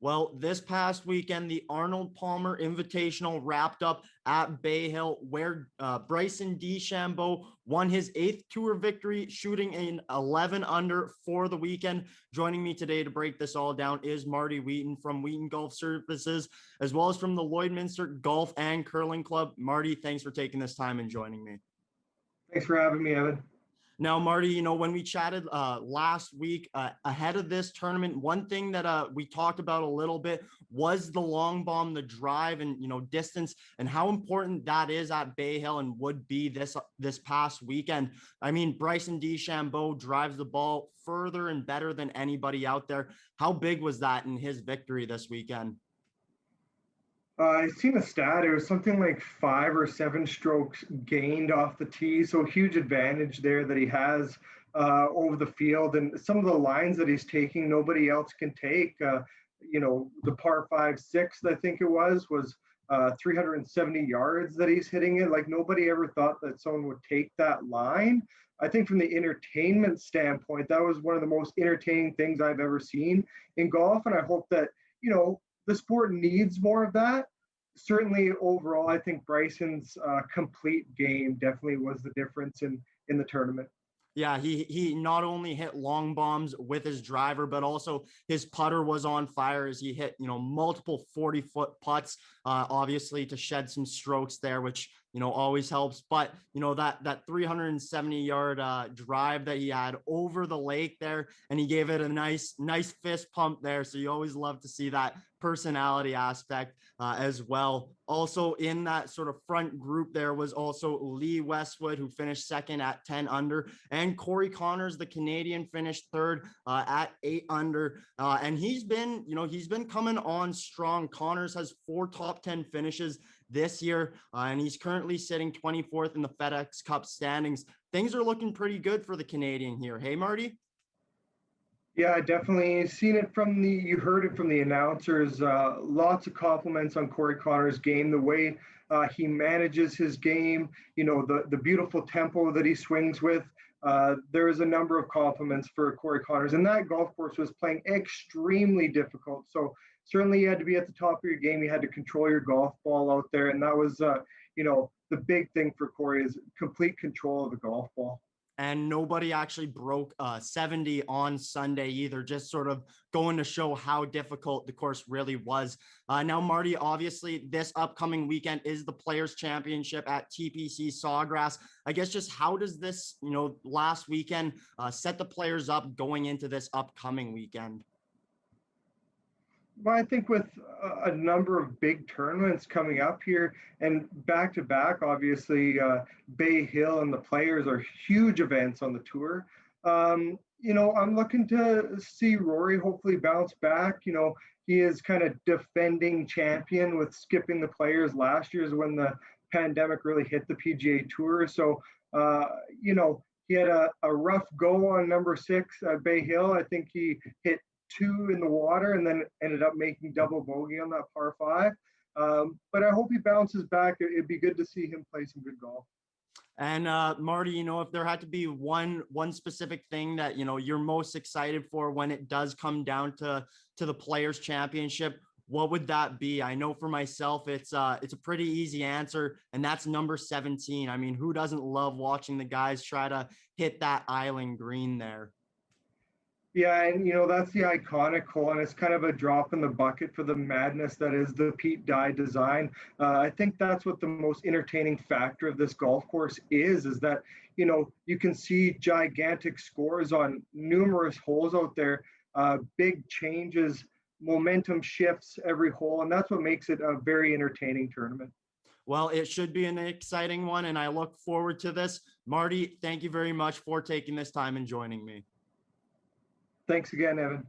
Well, this past weekend, the Arnold Palmer Invitational wrapped up at Bay Hill, where Bryson DeChambeau won his 8th tour victory, shooting an 11 under for the weekend. Joining me today to break this all down is Marty Wheaton from Wheaton Golf Services, as well as from the Lloydminster Golf and Curling Club. Marty, thanks for taking this time and joining me. Thanks for having me, Evan. Now, Marty, when we chatted last week ahead of this tournament, one thing that we talked about a little bit was the long bomb, the drive, and distance, and how important that is at Bay Hill and would be this past weekend. I mean, Bryson DeChambeau drives the ball further and better than anybody out there. How big was that in his victory this weekend? I seen a stat. It was something like 5 or 7 strokes gained off the tee. So huge advantage there that he has over the field. And some of the lines that he's taking, nobody else can take. The par 5/6, I think it was 370 yards that he's hitting it. Like nobody ever thought that someone would take that line. I think from the entertainment standpoint, that was one of the most entertaining things I've ever seen in golf. And I hope that, the sport needs more of that. Certainly overall, I think Bryson's complete game definitely was the difference in the tournament. Yeah, he not only hit long bombs with his driver, but also his putter was on fire as he hit, multiple 40-foot putts, obviously to shed some strokes there, which, always helps. But, that 370-yard drive that he had over the lake there, and he gave it a nice fist pump there. So you always love to see that personality aspect as well. Also in that sort of front group there was also Lee Westwood, who finished second at 10 under, and Corey Connors, the Canadian, finished third at 8 under. And he's been coming on strong. Connors has 4 top 10 finishes this year, and he's currently sitting 24th in the FedEx Cup standings. Things are looking pretty good for the Canadian here. Hey, Marty? Yeah, I definitely seen it you heard it from the announcers. Lots of compliments on Corey Connors' game, the way he manages his game, the beautiful tempo that he swings with. There is a number of compliments for Corey Connors, and that golf course was playing extremely difficult. So certainly you had to be at the top of your game. You had to control your golf ball out there, and that was, the big thing for Corey is complete control of the golf ball. And nobody actually broke 70 on Sunday either, just sort of going to show how difficult the course really was. Now, Marty, obviously this upcoming weekend is the Players Championship at TPC Sawgrass. I guess just how does this, last weekend set the players up going into this upcoming weekend? Well, I think with a number of big tournaments coming up here and back to back, obviously, Bay Hill and the Players are huge events on the tour. I'm looking to see Rory hopefully bounce back. He is kind of defending champion with skipping the Players last year is when the pandemic really hit the PGA Tour. So, he had a rough go on number 6 at Bay Hill. I think he hit 2 in the water and then ended up making double bogey on that par 5. But I hope he bounces back. It'd be good to see him play some good golf. And Marty, if there had to be one specific thing that you're most excited for when it does come down to the Players Championship, what would that be? I know for myself, it's a pretty easy answer, and that's number 17. I mean, who doesn't love watching the guys try to hit that island green there? Yeah, and that's the iconic hole, and it's kind of a drop in the bucket for the madness that is the Pete Dye design. I think that's what the most entertaining factor of this golf course is that, you can see gigantic scores on numerous holes out there, big changes, momentum shifts every hole, and that's what makes it a very entertaining tournament. Well, it should be an exciting one, and I look forward to this. Marty, thank you very much for taking this time and joining me. Thanks again, Evan.